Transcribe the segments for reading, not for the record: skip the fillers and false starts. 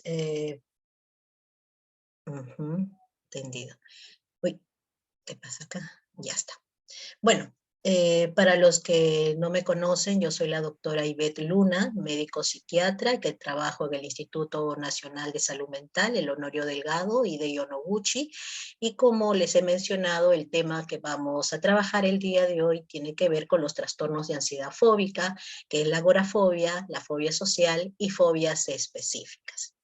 Eh, entendido. Uy, ¿qué pasa acá? Ya está. Bueno, para los que no me conocen, yo soy la doctora Ivette Luna, médico psiquiatra que trabajo en el Instituto Nacional de Salud Mental, el Honorio Delgado y de Yonoguchi. Y como les he mencionado, el tema que vamos a trabajar el día de hoy tiene que ver con los trastornos de ansiedad fóbica, que es la agorafobia, la fobia social y fobias específicas.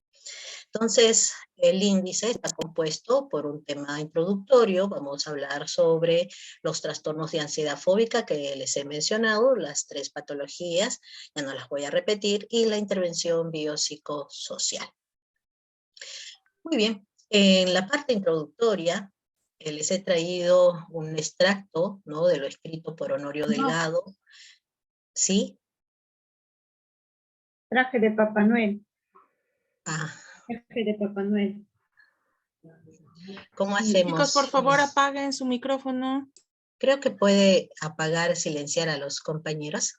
Entonces, el índice está compuesto por un tema introductorio. Vamos a hablar sobre los trastornos de ansiedad fóbica que les he mencionado, las 3 patologías, ya no las voy a repetir, y la intervención biopsicosocial. Muy bien, en la parte introductoria les he traído un extracto, ¿no?, de lo escrito por Honorio Delgado. ¿Sí? Traje de Papá Noel. Ah. Traje de Papá Noel. ¿Cómo hacemos? Chicos, por favor, apaguen su micrófono. Creo que puede apagar, silenciar a los compañeros.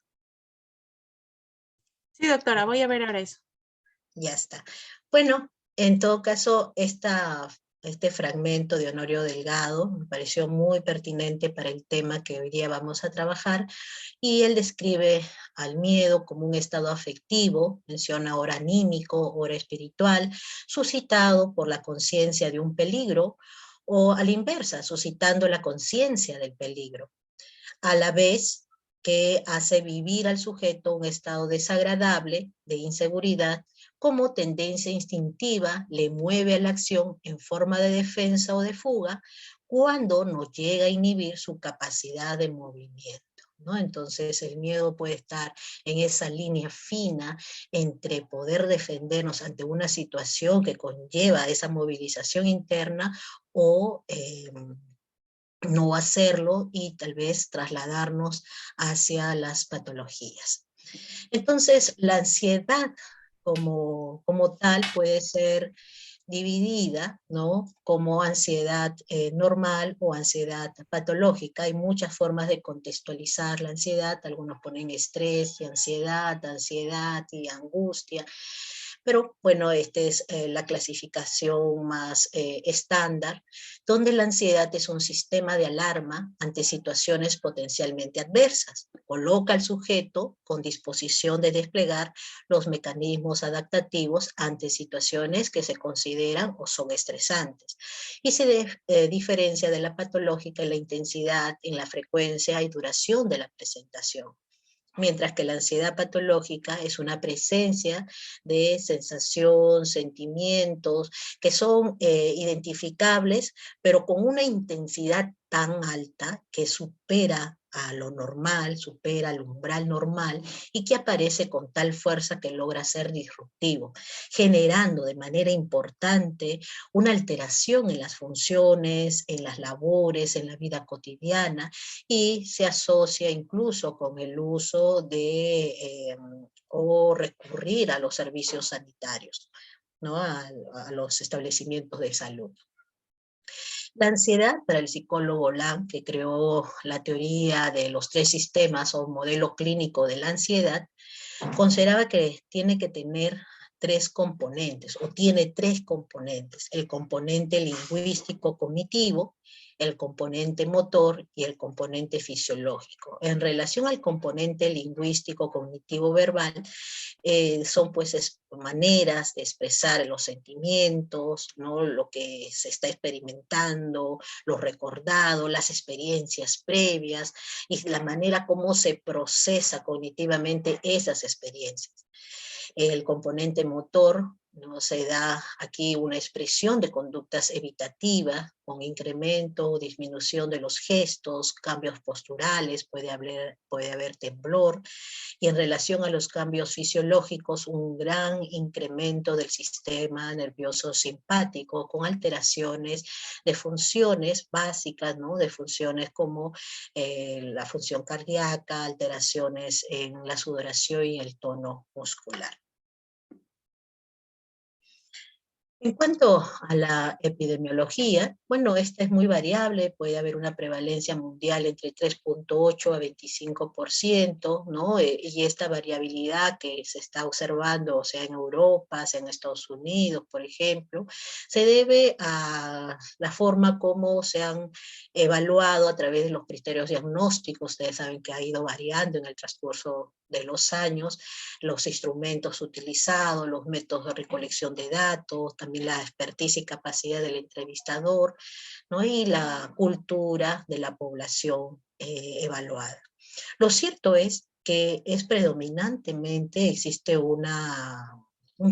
Sí, doctora, voy a ver ahora eso. Ya está. Bueno, en todo caso, este fragmento de Honorio Delgado me pareció muy pertinente para el tema que hoy día vamos a trabajar, y él describe al miedo como un estado afectivo, menciona ora anímico, ora espiritual, suscitado por la conciencia de un peligro, o a la inversa, suscitando la conciencia del peligro, a la vez que hace vivir al sujeto un estado desagradable de inseguridad, como tendencia instintiva le mueve a la acción en forma de defensa o de fuga, cuando no llega a inhibir su capacidad de movimiento, ¿no? Entonces el miedo puede estar en esa línea fina entre poder defendernos ante una situación que conlleva esa movilización interna, o no hacerlo y tal vez trasladarnos hacia las patologías. Entonces, la ansiedad como tal puede ser dividida, ¿no?, como ansiedad normal o ansiedad patológica. Hay muchas formas de contextualizar la ansiedad. Algunos ponen estrés y ansiedad y angustia. Pero bueno, esta es la clasificación más estándar, donde la ansiedad es un sistema de alarma ante situaciones potencialmente adversas. Coloca al sujeto con disposición de desplegar los mecanismos adaptativos ante situaciones que se consideran o son estresantes. Y se diferencia de la patológica en la intensidad, en la frecuencia y duración de la presentación. Mientras que la ansiedad patológica es una presencia de sensación, sentimientos que son identificables, pero con una intensidad tan alta que supera a lo normal, supera al umbral normal, y que aparece con tal fuerza que logra ser disruptivo, generando de manera importante una alteración en las funciones, en las labores, en la vida cotidiana, y se asocia incluso con el uso de o recurrir a los servicios sanitarios, ¿no?, a los establecimientos de salud. La ansiedad, para el psicólogo Lam, que creó la teoría de los 3 sistemas o modelo clínico de la ansiedad, consideraba que tiene que tener 3 componentes, o tiene 3 componentes: el componente lingüístico cognitivo, el componente motor y el componente fisiológico. En relación al componente lingüístico cognitivo verbal, son pues maneras de expresar los sentimientos, ¿no?, lo que se está experimentando, lo recordado, las experiencias previas y la manera como se procesa cognitivamente esas experiencias. El componente motor, ¿no?, se da aquí una expresión de conductas evitativas con incremento o disminución de los gestos, cambios posturales, puede haber temblor, y en relación a los cambios fisiológicos, un gran incremento del sistema nervioso simpático, con alteraciones de funciones básicas, ¿no?, de funciones como la función cardíaca, alteraciones en la sudoración y el tono muscular. En cuanto a la epidemiología, bueno, esta es muy variable, puede haber una prevalencia mundial entre 3.8 a 25%, ¿no? Y esta variabilidad que se está observando, sea en Europa, sea en Estados Unidos, por ejemplo, se debe a la forma como se han evaluado a través de los criterios diagnósticos. Ustedes saben que ha ido variando en el transcurso de los años, los instrumentos utilizados, los métodos de recolección de datos, también la experticia y capacidad del entrevistador, ¿no? Y la cultura de la población evaluada. Lo cierto es que predominantemente existe un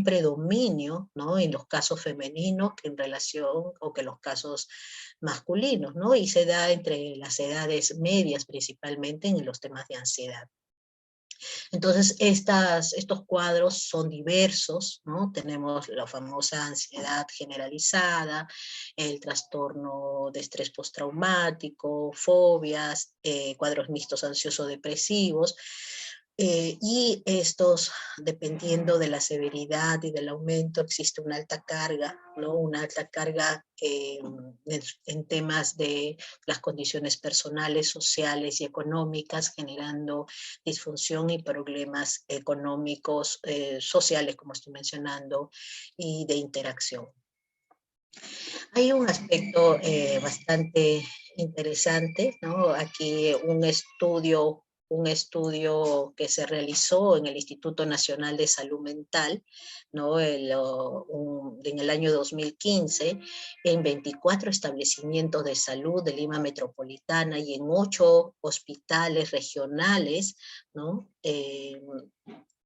predominio, ¿no? En los casos femeninos que en relación, o que los casos masculinos, ¿no? Y se da entre las edades medias principalmente en los temas de ansiedad. Entonces, estos cuadros son diversos, ¿no? Tenemos la famosa ansiedad generalizada, el trastorno de estrés postraumático, fobias, cuadros mixtos ansioso-depresivos, y estos, dependiendo de la severidad y del aumento, existe una alta carga, ¿no? Una alta carga en temas de las condiciones personales, sociales y económicas, generando disfunción y problemas económicos, sociales, como estoy mencionando, y de interacción. Hay un aspecto bastante interesante, ¿no? Aquí un estudio que se realizó en el Instituto Nacional de Salud Mental, ¿no? En el año 2015, en 24 establecimientos de salud de Lima Metropolitana y en 8 hospitales regionales, ¿no?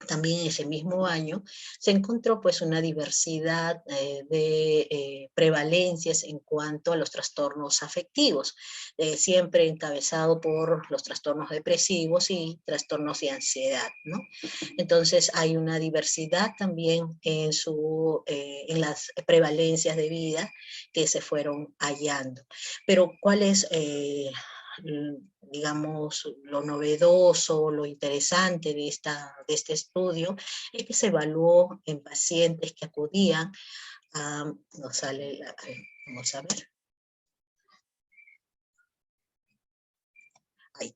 También ese mismo año se encontró pues una diversidad de prevalencias en cuanto a los trastornos afectivos, siempre encabezado por los trastornos depresivos y trastornos de ansiedad, ¿no? Entonces hay una diversidad también en las prevalencias de vida que se fueron hallando. Pero ¿cuál es digamos, lo novedoso, lo interesante de este estudio, es que se evaluó en pacientes que acudían a, vamos a ver, ahí,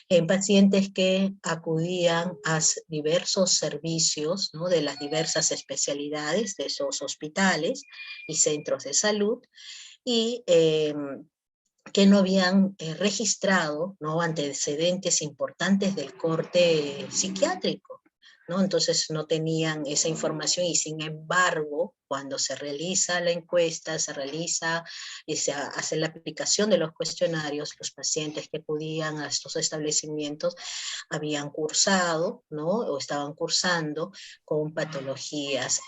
en pacientes que acudían a diversos servicios, ¿no? De las diversas especialidades de esos hospitales y centros de salud, y que no habían registrado, ¿no? Antecedentes importantes del corte psiquiátrico, ¿no? Entonces no tenían esa información y sin embargo, cuando se realiza la encuesta, se realiza y se hace la aplicación de los cuestionarios, los pacientes que acudían a estos establecimientos habían cursado, ¿no? O estaban cursando con patologías,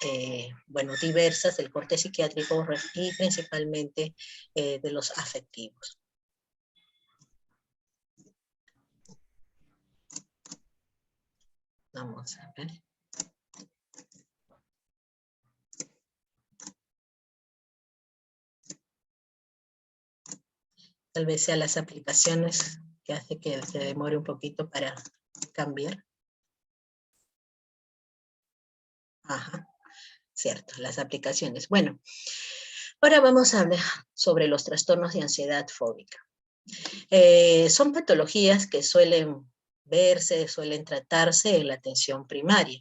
bueno, diversas del corte psiquiátrico y principalmente de los afectivos. Vamos a ver. Tal vez sea las aplicaciones que hace que se demore un poquito para cambiar. Ajá, cierto, las aplicaciones. Bueno, ahora vamos a hablar sobre los trastornos de ansiedad fóbica. Son patologías que suelen verse, suelen tratarse en la atención primaria.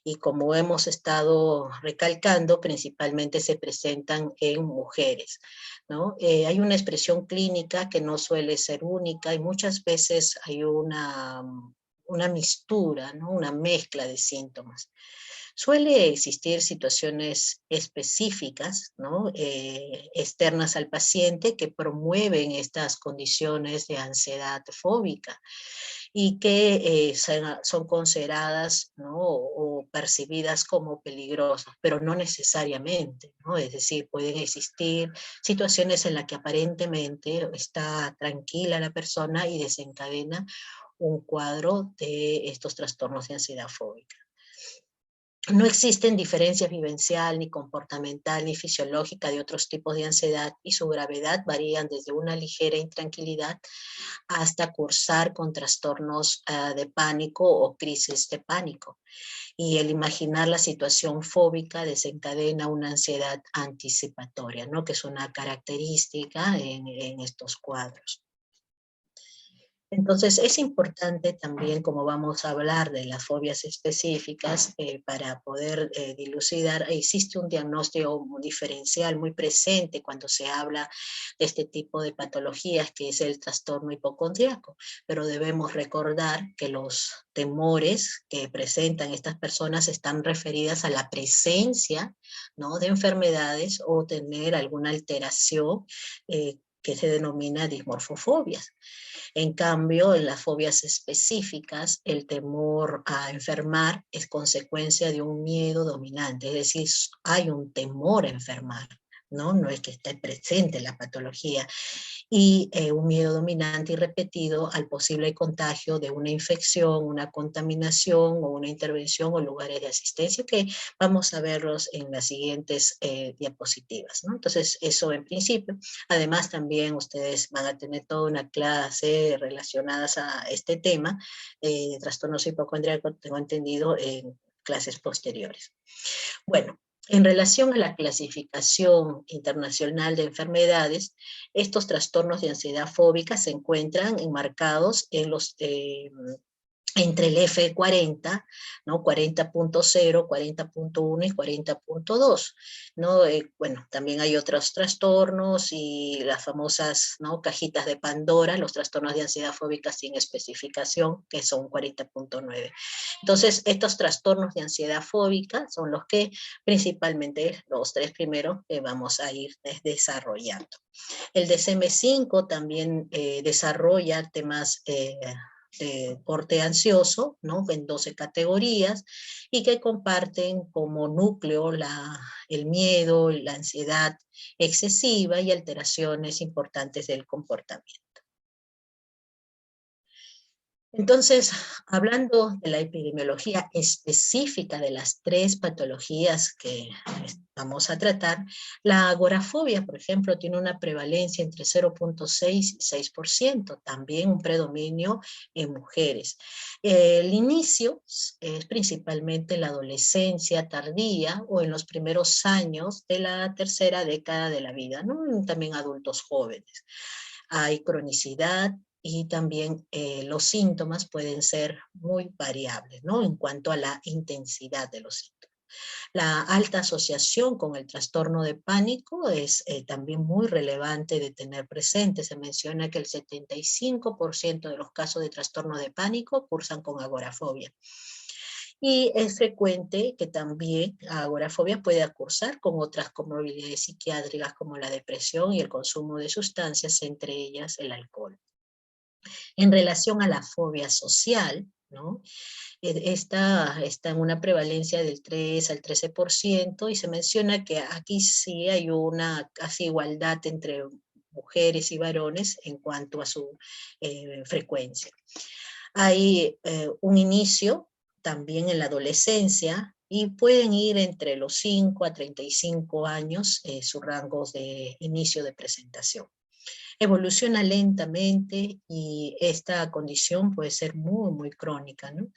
Y como hemos estado recalcando, principalmente se presentan en mujeres, ¿no? Hay una expresión clínica que no suele ser única y muchas veces hay una mistura, ¿no? Una mezcla de síntomas. Suele existir situaciones específicas, ¿no? Externas al paciente que promueven estas condiciones de ansiedad fóbica y que son consideradas, ¿no? O percibidas como peligrosas, pero no necesariamente, ¿no? Es decir, pueden existir situaciones en las que aparentemente está tranquila la persona y desencadena un cuadro de estos trastornos de ansiedad fóbica. No existen diferencias vivencial, ni comportamental, ni fisiológica de otros tipos de ansiedad y su gravedad varían desde una ligera intranquilidad hasta cursar con trastornos de pánico o crisis de pánico. Y el imaginar la situación fóbica desencadena una ansiedad anticipatoria, ¿no? Que es una característica en estos cuadros. Entonces es importante también, como vamos a hablar de las fobias específicas, para poder dilucidar, existe un diagnóstico diferencial muy presente cuando se habla de este tipo de patologías, que es el trastorno hipocondríaco, pero debemos recordar que los temores que presentan estas personas están referidas a la presencia, ¿no?, de enfermedades o tener alguna alteración que se denomina dismorfofobias. En cambio, en las fobias específicas, el temor a enfermar es consecuencia de un miedo dominante, es decir, hay un temor a enfermar, ¿no? No es que esté presente la patología, y un miedo dominante y repetido al posible contagio de una infección, una contaminación o una intervención o lugares de asistencia, que vamos a verlos en las siguientes diapositivas, ¿no? Entonces, eso en principio. Además, también ustedes van a tener toda una clase relacionadas a este tema, trastornos hipocondríacos, tengo entendido, en clases posteriores. Bueno, en relación a la clasificación internacional de enfermedades, estos trastornos de ansiedad fóbica se encuentran enmarcados en los entre el F40, ¿no? 40.0, 40.1 y 40.2, ¿no? Bueno, también hay otros trastornos y las famosas, ¿no?, cajitas de Pandora, los trastornos de ansiedad fóbica sin especificación, que son 40.9. Entonces, estos trastornos de ansiedad fóbica son los que principalmente, los tres primeros, vamos a ir desarrollando. El DSM-5 también desarrolla temas de corte ansioso, ¿no?, en 12 categorías, y que comparten como núcleo el miedo, la ansiedad excesiva y alteraciones importantes del comportamiento. Entonces, hablando de la epidemiología específica de las tres patologías que vamos a tratar, la agorafobia, por ejemplo, tiene una prevalencia entre 0.6 y 6%, también un predominio en mujeres. El inicio es principalmente en la adolescencia tardía o en los primeros años de la tercera década de la vida, ¿no? También adultos jóvenes. Hay cronicidad, y también los síntomas pueden ser muy variables, ¿no?, en cuanto a la intensidad de los síntomas. La alta asociación con el trastorno de pánico es también muy relevante de tener presente. Se menciona que el 75% de los casos de trastorno de pánico cursan con agorafobia. Y es frecuente que también la agorafobia pueda cursar con otras comorbilidades psiquiátricas como la depresión y el consumo de sustancias, entre ellas el alcohol. En relación a la fobia social, ¿no?, está en una prevalencia del 3 al 13%, y se menciona que aquí sí hay una casi igualdad entre mujeres y varones en cuanto a su frecuencia. Hay un inicio también en la adolescencia, y pueden ir entre los 5 a 35 años sus rangos de inicio de presentación. Evoluciona lentamente y esta condición puede ser muy, muy crónica, ¿no?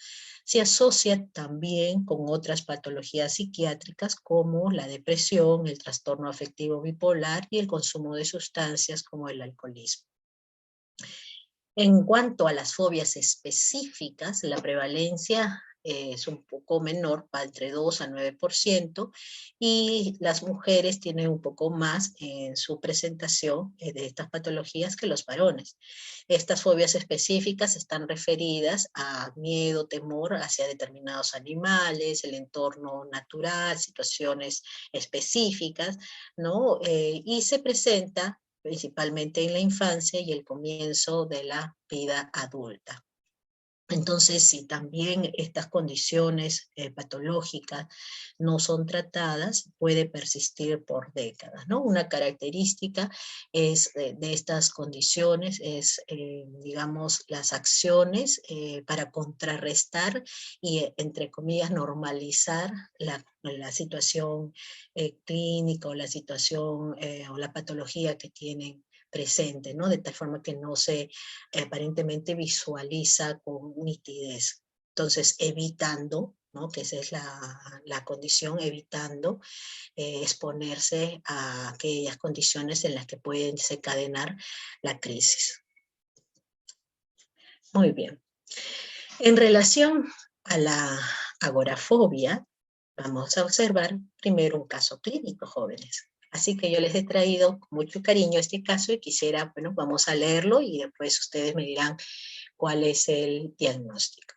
Se asocia también con otras patologías psiquiátricas como la depresión, el trastorno afectivo bipolar y el consumo de sustancias como el alcoholismo. En cuanto a las fobias específicas, la prevalencia es un poco menor, va entre 2 a 9%, y las mujeres tienen un poco más en su presentación de estas patologías que los varones. Estas fobias específicas están referidas a miedo, temor hacia determinados animales, el entorno natural, situaciones específicas, ¿no? Y se presenta principalmente en la infancia y el comienzo de la vida adulta. Entonces, si también estas condiciones patológicas no son tratadas, puede persistir por décadas, ¿no? Una característica es, de estas condiciones es, digamos, las acciones para contrarrestar y, entre comillas, normalizar la situación clínica o la situación o la patología que tienen presente, ¿no? De tal forma que no se aparentemente visualiza con nitidez. Entonces, evitando, ¿no? Que esa es la condición, evitando exponerse a aquellas condiciones en las que pueden desencadenar la crisis. Muy bien. En relación a la agorafobia, vamos a observar primero un caso clínico, jóvenes. Así que yo les he traído con mucho cariño este caso y quisiera, bueno, vamos a leerlo y después ustedes me dirán cuál es el diagnóstico.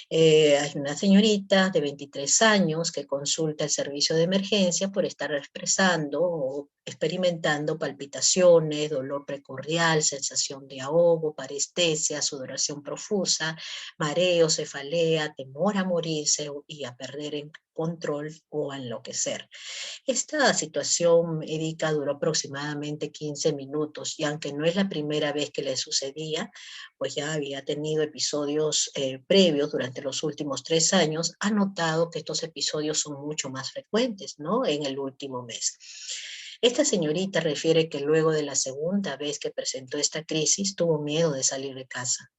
Hay una señorita de 23 años que consulta el servicio de emergencia por estar expresando o experimentando palpitaciones, dolor precordial, sensación de ahogo, parestesia, sudoración profusa, mareo, cefalea, temor a morirse y a perder el control o a enloquecer. Esta situación médica duró aproximadamente 15 minutos y aunque no es la primera vez que le sucedía, pues ya había tenido episodios previos durante los últimos 3 años, ha notado que estos episodios son mucho más frecuentes, ¿no? En el último mes. Esta señorita refiere que luego de la segunda vez que presentó esta crisis, tuvo miedo de salir de casa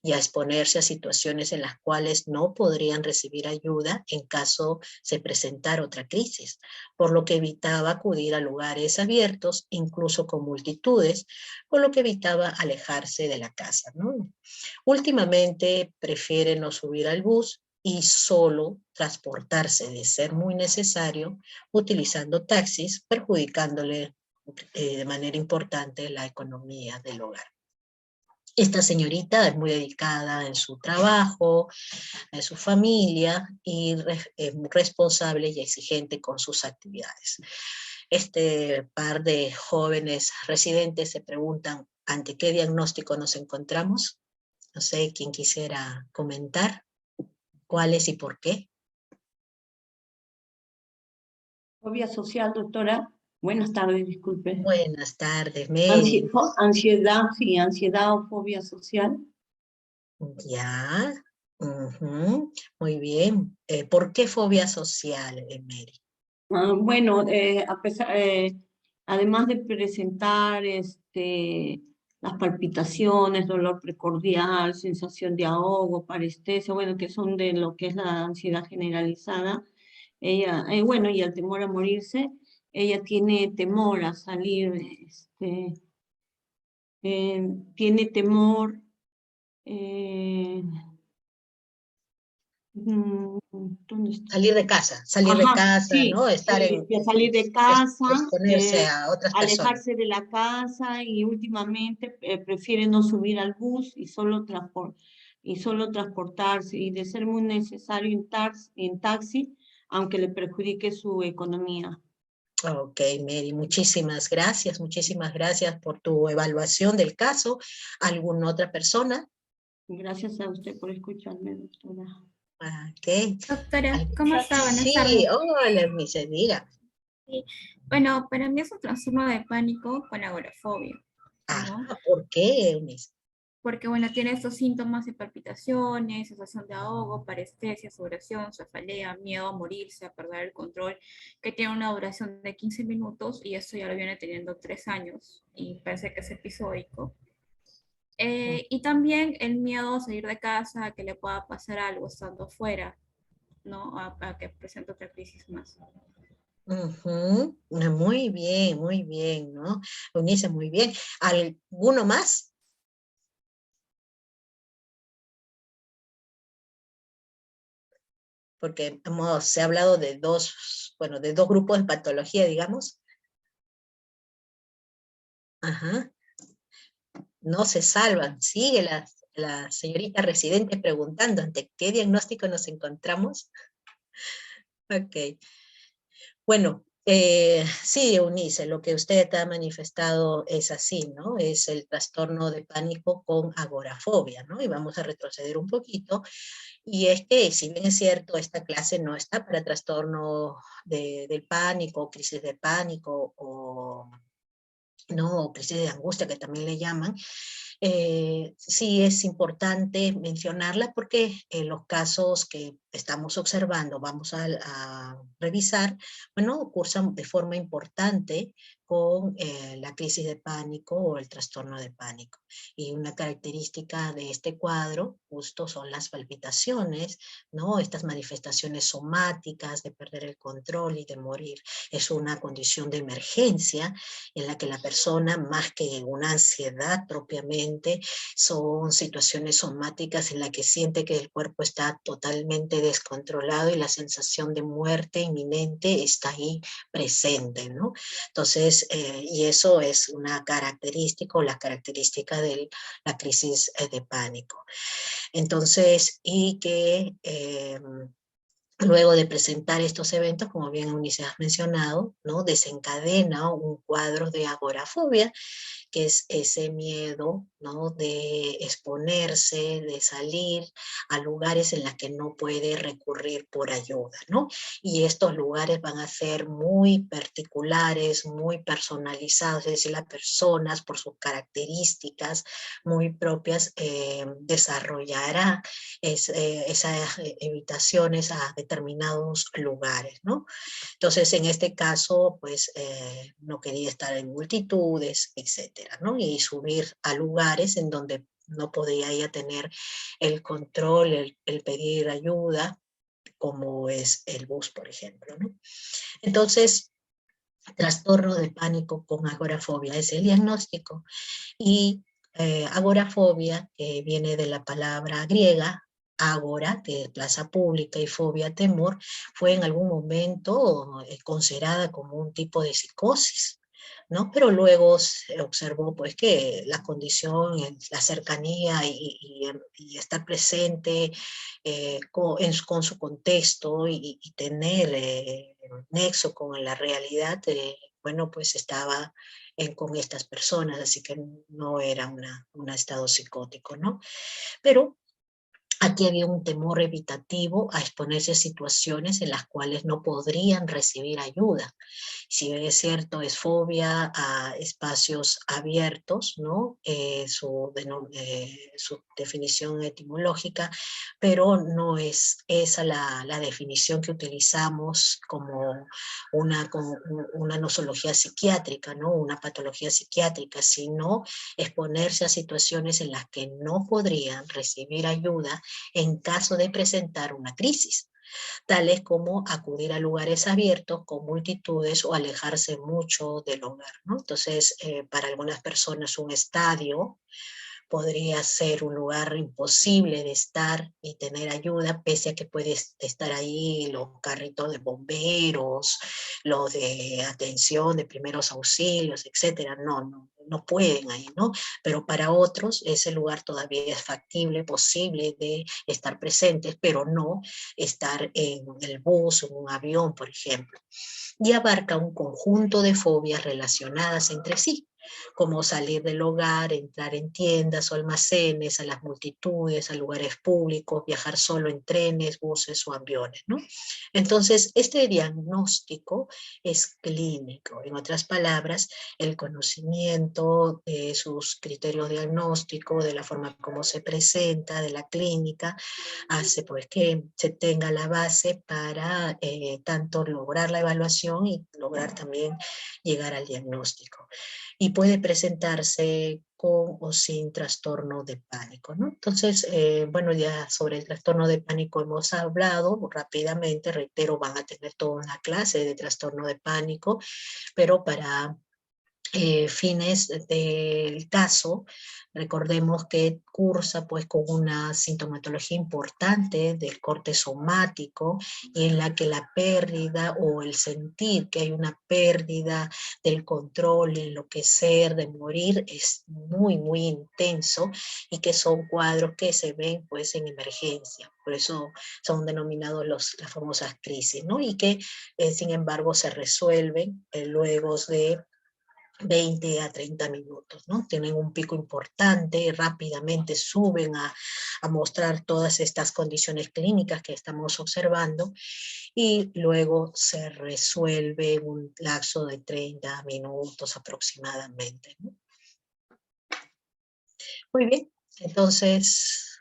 y a exponerse a situaciones en las cuales no podrían recibir ayuda en caso se presentara otra crisis, por lo que evitaba acudir a lugares abiertos, incluso con multitudes, por lo que evitaba alejarse de la casa, ¿no? Últimamente prefiere no subir al bus y solo transportarse de ser muy necesario utilizando taxis, perjudicándole de manera importante la economía del hogar. Esta señorita es muy dedicada en su trabajo, en su familia y es muy responsable y exigente con sus actividades. Este par de jóvenes residentes se preguntan ante qué diagnóstico nos encontramos. No sé quién quisiera comentar cuáles y por qué. Fobia social, doctora. Buenas tardes, disculpe. Buenas tardes, Mary. Ansiedad, sí, ansiedad o fobia social. Ya, muy bien. ¿Por qué fobia social, Mary? Bueno, además de presentar las palpitaciones, dolor precordial, sensación de ahogo, parestesia, bueno, que son de lo que es la ansiedad generalizada, ella, bueno, y el temor a morirse, ella tiene temor a salir, tiene temor, ¿dónde está? Salir de casa, Sí, ¿no? Estar en, de salir de casa, exponerse a otras personas. alejarse de la casa y últimamente prefiere no subir al bus y solo transportarse y de ser muy necesario en taxi, aunque le perjudique su economía. Ok, Mary, muchísimas gracias por tu evaluación del caso. ¿Alguna otra persona? Gracias a usted por escucharme, doctora. Ok. Doctora, ¿cómo está? Buenas Sí, tardes. hola, Miss, diga. Sí. Bueno, para mí es un trastorno de pánico con agorafobia, ¿no? ¿Por qué, Miss? Porque, bueno, tiene estos síntomas de palpitaciones, sensación de ahogo, parestesia, sudoración, cefalea, miedo a morirse, a perder el control, que tiene una duración de 15 minutos y esto ya lo viene teniendo 3 años y parece que es episódico. Y también el miedo a salir de casa, a que le pueda pasar algo estando fuera, ¿no? A que presente otra crisis más. Muy bien, ¿no? Eunice, muy bien. ¿Alguno más? Porque se ha hablado de dos grupos de patología, digamos. Ajá. No se salvan. Sigue la señorita residente preguntando ante qué diagnóstico nos encontramos. Ok. Bueno, Sí, Eunice, lo que usted ha manifestado es así, ¿no? Es el trastorno de pánico con agorafobia, ¿no? Y vamos a retroceder un poquito. Y es que, si bien es cierto, esta clase no está para trastorno del pánico, crisis de pánico o, ¿no? o crisis de angustia, que también le llaman, sí es importante mencionarla porque los casos que estamos observando, vamos a revisar, bueno, cursan de forma importante con la crisis de pánico o el trastorno de pánico. Y una característica de este cuadro justo son las palpitaciones, ¿no? Estas manifestaciones somáticas de perder el control y de morir. Es una condición de emergencia en la que la persona, más que una ansiedad propiamente, son situaciones somáticas en las que siente que el cuerpo está totalmente descontrolado y la sensación de muerte inminente está ahí presente, ¿no? Entonces, y eso es una característica o la característica de la crisis de pánico. Entonces, y que luego de presentar estos eventos, como bien Eunice has mencionado, ¿no? desencadena un cuadro de agorafobia, que es ese miedo, ¿no? de exponerse, de salir a lugares en los que no puede recurrir por ayuda, ¿no? Y estos lugares van a ser muy particulares, muy personalizados, es decir, las personas por sus características muy propias desarrollará esas evitaciones a determinados lugares, ¿no? Entonces, en este caso, pues, no quería estar en multitudes, etcétera, ¿no? Y subir a lugares en donde no podía ella tener el control, el pedir ayuda, como es el bus, por ejemplo, ¿no? Entonces, trastorno de pánico con agorafobia es el diagnóstico. Y agorafobia, que viene de la palabra griega, agora, que es plaza pública, y fobia, temor, fue en algún momento considerada como un tipo de psicosis, ¿no? Pero luego se observó pues que la condición, la cercanía y estar presente con su contexto y tener nexo con la realidad, bueno, pues estaba con estas personas, así que no era un estado psicótico, ¿no? Pero aquí había un temor evitativo a exponerse a situaciones en las cuales no podrían recibir ayuda. Si bien es cierto, es fobia a espacios abiertos, ¿no? Su definición etimológica, pero no es esa la definición que utilizamos como una nosología psiquiátrica, ¿no? Una patología psiquiátrica, sino exponerse a situaciones en las que no podrían recibir ayuda en caso de presentar una crisis, tales como acudir a lugares abiertos con multitudes o alejarse mucho del hogar, ¿no? Entonces, para algunas personas un estadio podría ser un lugar imposible de estar y tener ayuda, pese a que puedes estar ahí los carritos de bomberos, los de atención, de primeros auxilios, etcétera. No pueden ahí, ¿no? Pero para otros ese lugar todavía es factible, posible de estar presentes, pero no estar en el bus o en un avión, por ejemplo. Y abarca un conjunto de fobias relacionadas entre sí, como salir del hogar, entrar en tiendas o almacenes, a las multitudes, a lugares públicos, viajar solo en trenes, buses o aviones, ¿no? Entonces, este diagnóstico es clínico. En otras palabras, el conocimiento de sus criterios diagnósticos, de la forma como se presenta, de la clínica, hace pues que se tenga la base para tanto lograr la evaluación y lograr también llegar al diagnóstico. Y puede presentarse con o sin trastorno de pánico, ¿no? Entonces, bueno, ya sobre el trastorno de pánico hemos hablado rápidamente, reitero, van a tener toda una clase de trastorno de pánico, pero para fines del caso, recordemos que cursa pues con una sintomatología importante del corte somático, en la que la pérdida o el sentir que hay una pérdida del control, enloquecer, de morir, es muy, muy intenso, y que son cuadros que se ven pues en emergencia. Por eso son denominados las famosas crisis, ¿no? Y que sin embargo se resuelven luego de 20 a 30 minutos, ¿no? Tienen un pico importante y rápidamente suben a mostrar todas estas condiciones clínicas que estamos observando, y luego se resuelve en un lapso de 30 minutos aproximadamente, ¿no? Muy bien, entonces,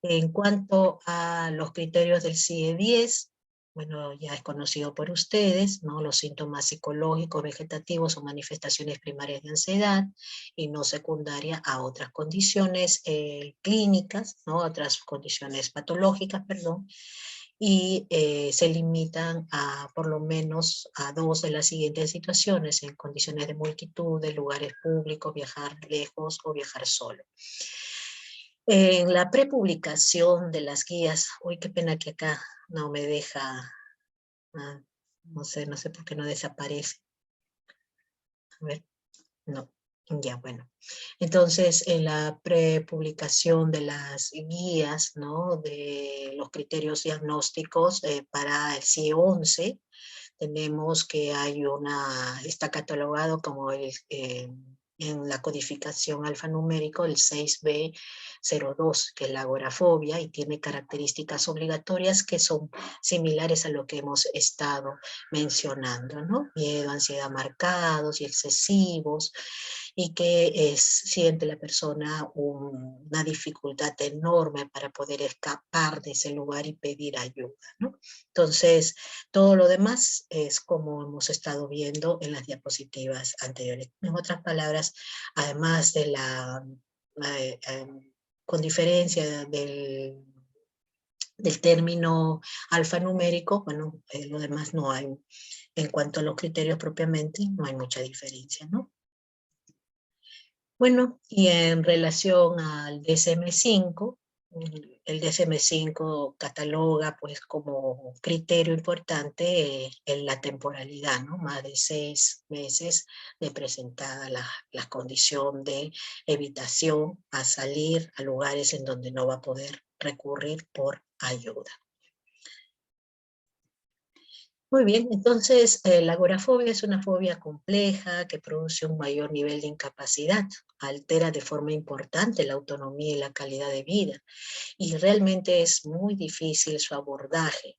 en cuanto a los criterios del CIE-10, bueno, ya es conocido por ustedes, ¿no? Los síntomas psicológicos, vegetativos o manifestaciones primarias de ansiedad y no secundaria a otras condiciones clínicas, ¿no? Otras condiciones patológicas, perdón, y se limitan a por lo menos a 2 de las siguientes situaciones: en condiciones de multitud, de lugares públicos, viajar lejos o viajar solo. En la prepublicación de las guías, uy, qué pena que acá no me deja, no sé por qué no desaparece. A ver, no, ya bueno. Entonces, en la prepublicación de las guías, ¿no? De los criterios diagnósticos para el CIE-11, tenemos que está catalogado como en la codificación alfanumérico el 6B02, que es la agorafobia, y tiene características obligatorias que son similares a lo que hemos estado mencionando, ¿no? Miedo, ansiedad marcados y excesivos, y que siente la persona una dificultad enorme para poder escapar de ese lugar y pedir ayuda, ¿no? Entonces, todo lo demás es como hemos estado viendo en las diapositivas anteriores. En otras palabras, además de con diferencia del término alfanumérico, bueno, lo demás no hay, en cuanto a los criterios propiamente, no hay mucha diferencia, ¿no? Bueno, y en relación al DSM-5, el DSM-5 cataloga pues como criterio importante en la temporalidad, ¿no? Más de 6 meses de presentada la condición de evitación a salir a lugares en donde no va a poder recurrir por ayuda. Muy bien, entonces la agorafobia es una fobia compleja que produce un mayor nivel de incapacidad, altera de forma importante la autonomía y la calidad de vida, y realmente es muy difícil su abordaje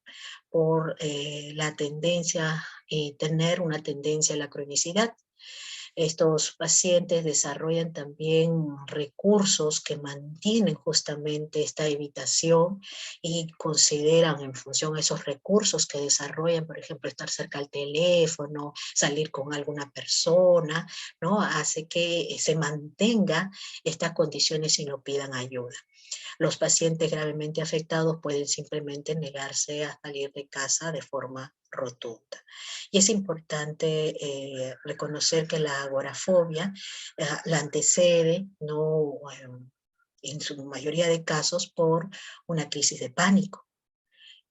por la tendencia y tener una tendencia a la cronicidad. Estos pacientes desarrollan también recursos que mantienen justamente esta evitación, y consideran en función a esos recursos que desarrollan, por ejemplo, estar cerca al teléfono, salir con alguna persona, ¿no? Hace que se mantenga estas condiciones y no pidan ayuda. Los pacientes gravemente afectados pueden simplemente negarse a salir de casa de forma rotunda. Y es importante reconocer que la agorafobia la antecede, ¿no? En su mayoría de casos, por una crisis de pánico.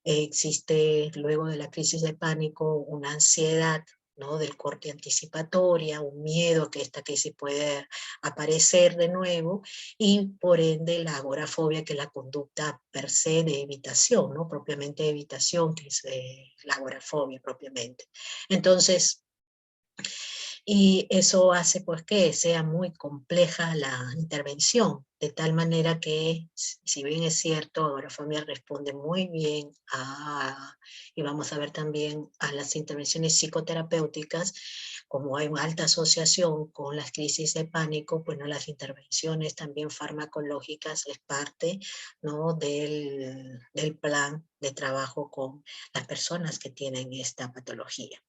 Existe luego de la crisis de pánico una ansiedad, ¿no? Del corte anticipatoria, un miedo a que esta crisis pueda aparecer de nuevo, y por ende la agorafobia, que es la conducta per se de evitación, ¿no? Propiamente de evitación, que es la agorafobia propiamente. Entonces, y eso hace pues que sea muy compleja la intervención, de tal manera que, si bien es cierto, agorafobia responde muy bien y vamos a ver también a las intervenciones psicoterapéuticas, como hay una alta asociación con las crisis de pánico, bueno, las intervenciones también farmacológicas es parte, ¿no? del plan de trabajo con las personas que tienen esta patología.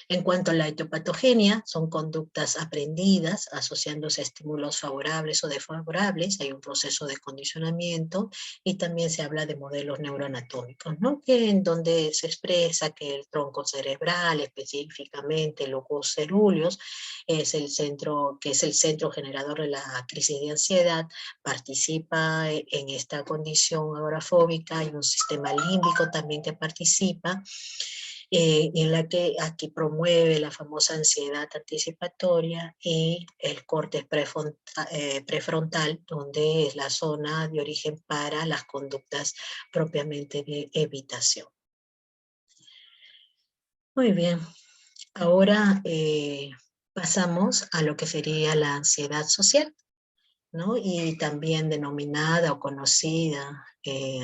En cuanto a la etiopatogenia, son conductas aprendidas asociándose a estímulos favorables o desfavorables. Hay un proceso de condicionamiento y también se habla de modelos neuroanatómicos, ¿no? Que en donde se expresa que el tronco cerebral, específicamente locus coeruleus, es el centro, que es el centro generador de la crisis de ansiedad, participa en esta condición agorafóbica. Hay un sistema límbico también que participa, en la que aquí promueve la famosa ansiedad anticipatoria, y el córtex prefrontal, donde es la zona de origen para las conductas propiamente de evitación. Muy bien, ahora pasamos a lo que sería la ansiedad social, ¿no? Y también denominada o conocida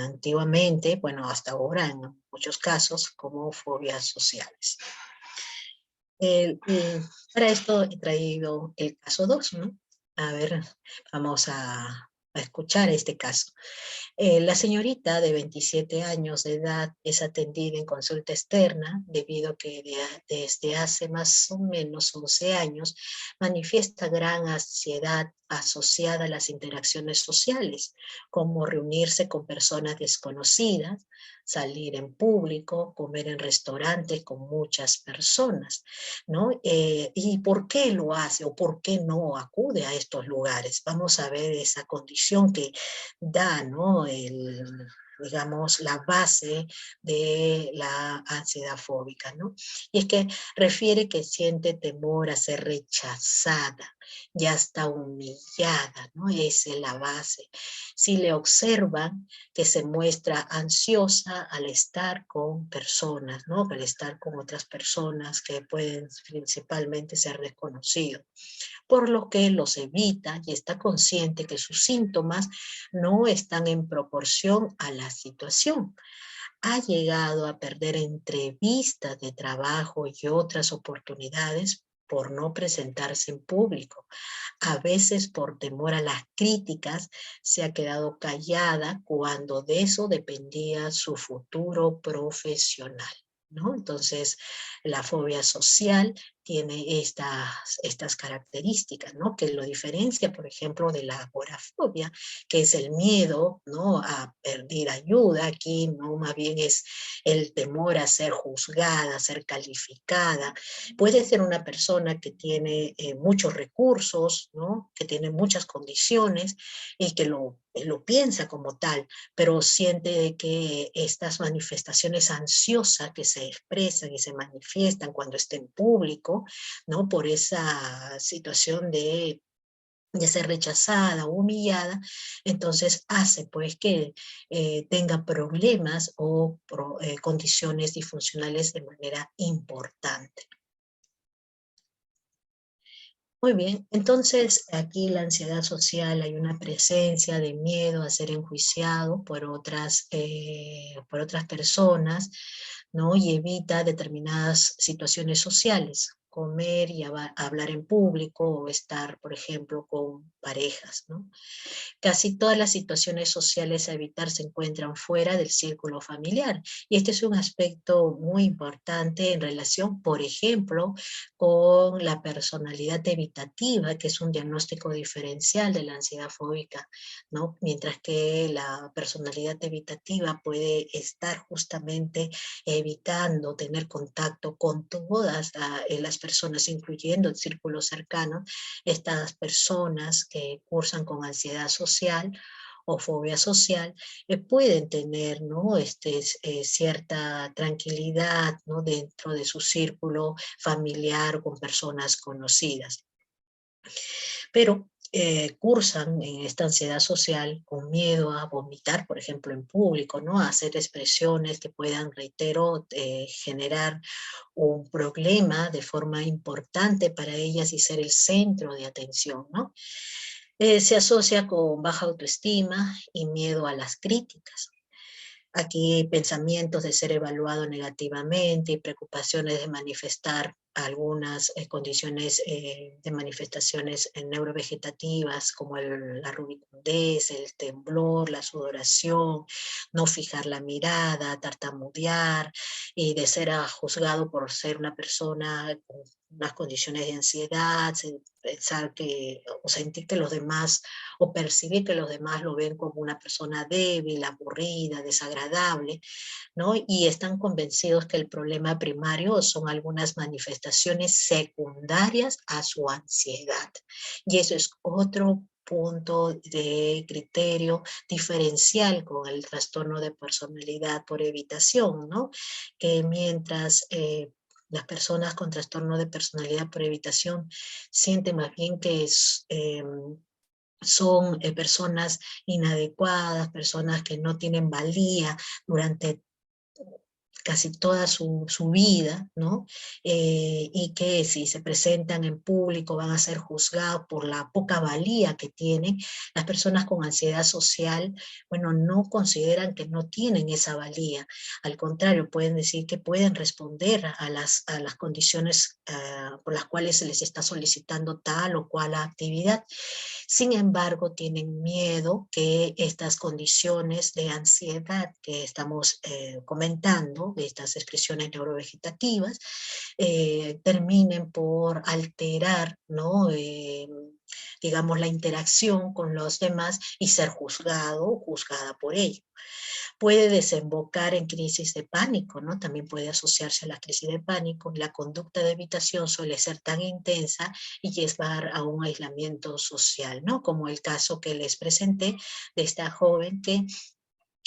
antiguamente, bueno, hasta ahora en muchos casos, como fobias sociales. Para esto he traído el caso 2, ¿no? A ver, vamos a escuchar este caso. La señorita de 27 años de edad es atendida en consulta externa debido a que desde hace más o menos 11 años manifiesta gran ansiedad asociada a las interacciones sociales, como reunirse con personas desconocidas, salir en público, comer en restaurantes con muchas personas, ¿no? ¿Y por qué lo hace o por qué no acude a estos lugares? Vamos a ver esa condición que da, ¿no? Digamos, la base de la ansiedad fóbica, ¿no? Y es que refiere que siente temor a ser rechazada, ya está humillada, ¿no? Esa es la base. Si le observan que se muestra ansiosa al estar con personas, ¿no? Al estar con otras personas que pueden principalmente ser desconocidos, por lo que los evita y está consciente que sus síntomas no están en proporción a la situación. Ha llegado a perder entrevistas de trabajo y otras oportunidades por no presentarse en público. A veces por temor a las críticas se ha quedado callada cuando de eso dependía su futuro profesional, ¿no? Entonces, la fobia social tiene estas características, ¿no? Que lo diferencia, por ejemplo, de la agorafobia, que es el miedo, ¿no? A pedir ayuda. Aquí, ¿no? Más bien es el temor a ser juzgada, a ser calificada. Puede ser una persona que tiene muchos recursos, ¿no? Que tiene muchas condiciones y que lo piensa como tal, pero siente que estas manifestaciones ansiosas que se expresan y se manifiestan cuando está en público, ¿no? Por esa situación de ser rechazada o humillada, entonces hace pues que tenga problemas o condiciones disfuncionales de manera importante. Muy bien, entonces aquí la ansiedad social, hay una presencia de miedo a ser enjuiciado por otras personas, ¿no? Y evita determinadas situaciones sociales, comer y hablar en público o estar, por ejemplo, con parejas, ¿no? Casi todas las situaciones sociales a evitar se encuentran fuera del círculo familiar. Y este es un aspecto muy importante en relación, por ejemplo, con la personalidad evitativa, que es un diagnóstico diferencial de la ansiedad fóbica, ¿no? Mientras que la personalidad evitativa puede estar justamente evitando tener contacto con todas las personas, incluyendo el círculo cercano. Estas personas que cursan con ansiedad social o fobia social pueden tener, ¿no? Cierta tranquilidad, ¿no? Dentro de su círculo familiar o con personas conocidas. Pero cursan en esta ansiedad social con miedo a vomitar, por ejemplo, en público, ¿no? A hacer expresiones que puedan, reitero, generar un problema de forma importante para ellas y ser el centro de atención, ¿no? Se asocia con baja autoestima y miedo a las críticas. Aquí pensamientos de ser evaluado negativamente y preocupaciones de manifestar algunas condiciones de manifestaciones neurovegetativas como la rubicundez, el temblor, la sudoración, no fijar la mirada, tartamudear, y de ser juzgado por ser una persona con unas condiciones de ansiedad, pensar que, o sentir que los demás, o percibir que los demás lo ven como una persona débil, aburrida, desagradable, ¿no? Y están convencidos que el problema primario son algunas manifestaciones secundarias a su ansiedad. Y eso es otro punto de criterio diferencial con el trastorno de personalidad por evitación, ¿no? Que mientras las personas con trastorno de personalidad por evitación sienten más bien que son personas inadecuadas, personas que no tienen valía durante casi toda su vida, ¿no? Y que si se presentan en público van a ser juzgados por la poca valía que tienen. Las personas con ansiedad social, bueno, no consideran que no tienen esa valía. Al contrario, pueden decir que pueden responder a las condiciones por las cuales se les está solicitando tal o cual actividad. Sin embargo, tienen miedo que estas condiciones de ansiedad que estamos comentando, de estas expresiones neurovegetativas, terminen por alterar, ¿no? Digamos, la interacción con los demás y ser juzgado o juzgada por ello. Puede desembocar en crisis de pánico, ¿no? También puede asociarse a la crisis de pánico. La conducta de evitación suele ser tan intensa y llevar a un aislamiento social, ¿no? Como el caso que les presenté de esta joven que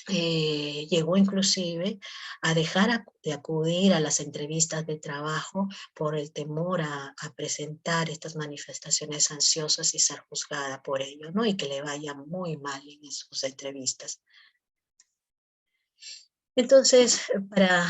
llegó inclusive a dejar de acudir a las entrevistas de trabajo por el temor a presentar estas manifestaciones ansiosas y ser juzgada por ello, ¿no? Y que le vaya muy mal en sus entrevistas. Entonces, para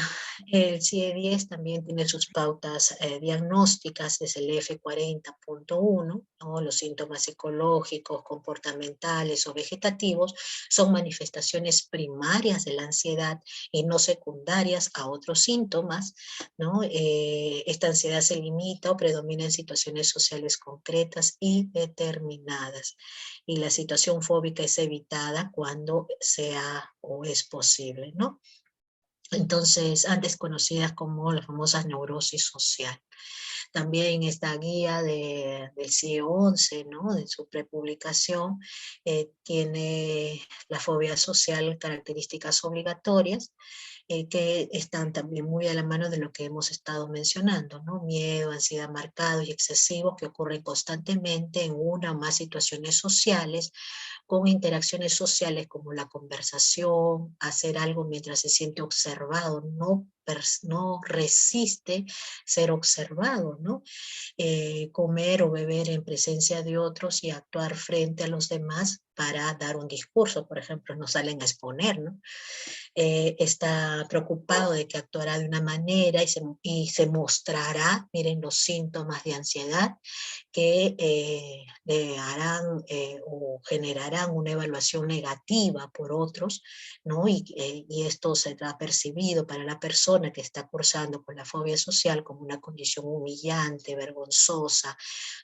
el CIE-10 también tiene sus pautas diagnósticas, es el F40.1, ¿no? Los síntomas psicológicos, comportamentales o vegetativos son manifestaciones primarias de la ansiedad y no secundarias a otros síntomas, ¿no? Esta ansiedad se limita o predomina en situaciones sociales concretas y determinadas. Y la situación fóbica es evitada cuando sea o es posible, ¿no? Entonces, antes conocidas como las famosas neurosis social. También esta guía del CIE-11, ¿no? De su prepublicación, tiene la fobia social, características obligatorias, que están también muy a la mano de lo que hemos estado mencionando, ¿no? Miedo, ansiedad marcado y excesivo que ocurren constantemente en una o más situaciones sociales, con interacciones sociales como la conversación, hacer algo mientras se siente observado, no resiste ser observado, ¿no? Comer o beber en presencia de otros y actuar frente a los demás para dar un discurso, por ejemplo, no salen a exponer, ¿no? Está preocupado de que actuará de una manera y se mostrará, miren los síntomas de ansiedad, que le harán o generarán una evaluación negativa por otros, ¿no? Y esto será percibido para la persona que está cursando con la fobia social como una condición humillante, vergonzosa,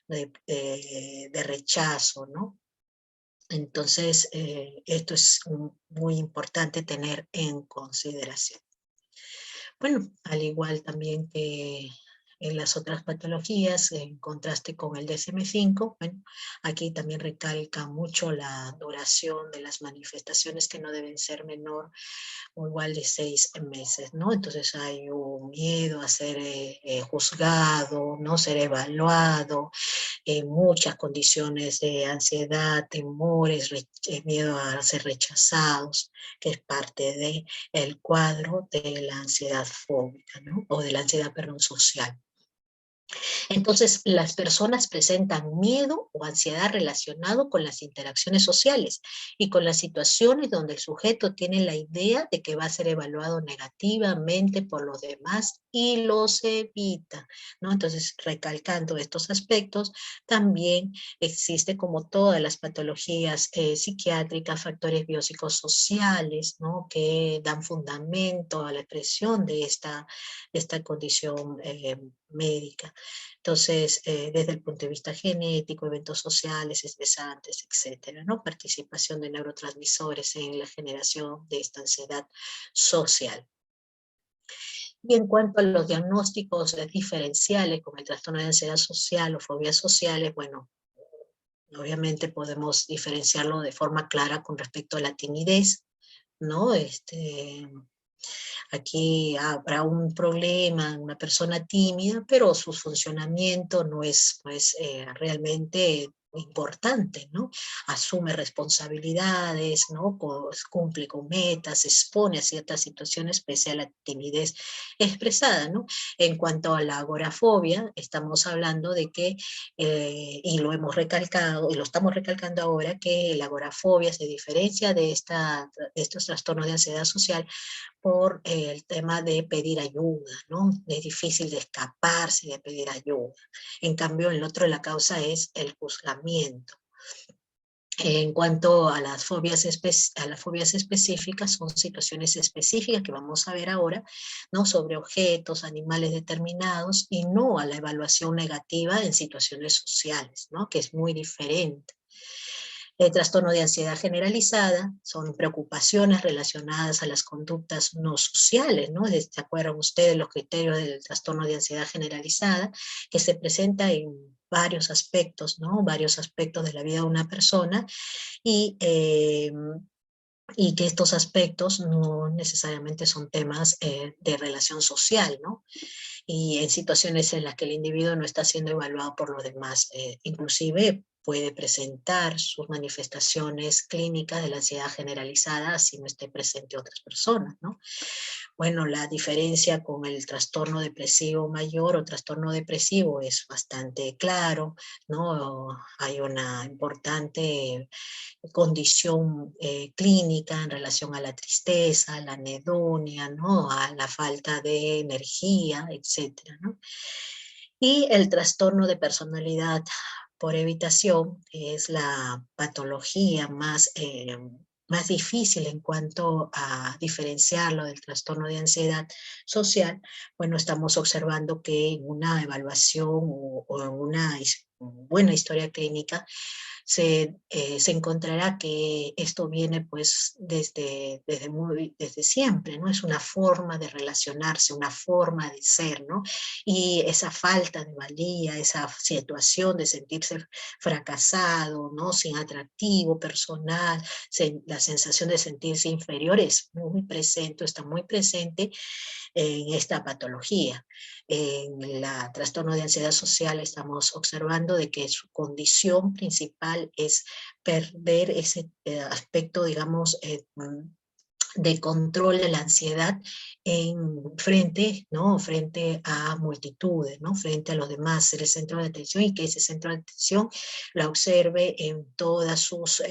de rechazo, ¿no? Entonces, esto es muy importante tener en consideración. Bueno, al igual también que en las otras patologías, en contraste con el DSM-5, bueno, aquí también recalca mucho la duración de las manifestaciones que no deben ser menor o igual de 6 meses, ¿no? Entonces hay un miedo a ser juzgado, no ser evaluado, muchas condiciones de ansiedad, temores, miedo a ser rechazados, que es parte del cuadro de la ansiedad fóbica, ¿no? O de la ansiedad, perdón, social. Entonces, las personas presentan miedo o ansiedad relacionado con las interacciones sociales y con las situaciones donde el sujeto tiene la idea de que va a ser evaluado negativamente por los demás y los evita, ¿no? Entonces, recalcando estos aspectos, también existe, como todas las patologías psiquiátricas, factores biopsicosociales, ¿no? Que dan fundamento a la expresión de esta condición médica. Entonces, desde el punto de vista genético, eventos sociales, estresantes, etcétera, ¿no? Participación de neurotransmisores en la generación de esta ansiedad social. Y en cuanto a los diagnósticos diferenciales, como el trastorno de ansiedad social o fobias sociales, bueno, obviamente podemos diferenciarlo de forma clara con respecto a la timidez, ¿no? Aquí habrá un problema, una persona tímida, pero su funcionamiento no es realmente importante, ¿no? Asume responsabilidades, ¿no? Cumple con metas, se expone a ciertas situaciones pese a la timidez expresada, ¿no? En cuanto a la agorafobia, estamos hablando de que, y lo hemos recalcado, y lo estamos recalcando ahora, que la agorafobia se diferencia de estos trastornos de ansiedad social por el tema de pedir ayuda, ¿no? Es difícil de escaparse de pedir ayuda. En cambio, el otro, la causa es el juzgamiento. En cuanto a las fobias específicas, son situaciones específicas que vamos a ver ahora, ¿no? Sobre objetos, animales determinados, y no a la evaluación negativa en situaciones sociales, ¿no? Que es muy diferente. El trastorno de ansiedad generalizada son preocupaciones relacionadas a las conductas no sociales, ¿no? ¿Se acuerdan ustedes los criterios del trastorno de ansiedad generalizada? Que se presenta en varios aspectos, ¿no? Varios aspectos de la vida de una persona, y que estos aspectos no necesariamente son temas de relación social, ¿no? Y en situaciones en las que el individuo no está siendo evaluado por los demás, inclusive puede presentar sus manifestaciones clínicas de la ansiedad generalizada si no esté presente otras personas, ¿no? Bueno, la diferencia con el trastorno depresivo mayor o trastorno depresivo es bastante claro, ¿no? Hay una importante condición clínica en relación a la tristeza, a la anedonia, ¿no? A la falta de energía, etcétera, ¿no? Y el trastorno de personalidad por evitación, que es la patología más difícil en cuanto a diferenciarlo del trastorno de ansiedad social. Bueno, estamos observando que en una evaluación o en una buena historia clínica se encontrará que esto viene pues desde siempre, ¿no? Es una forma de relacionarse, una forma de ser, ¿no? Y esa falta de valía, esa situación de sentirse fracasado, ¿no? Sin atractivo personal, la sensación de sentirse inferior es muy presente, está muy presente en esta patología. En el trastorno de ansiedad social estamos observando de que su condición principal es perder ese aspecto, digamos, de control de la ansiedad ¿no? Frente a multitudes, ¿no? Frente a los demás, ser el centro de atención, y que ese centro de atención la observe en todas sus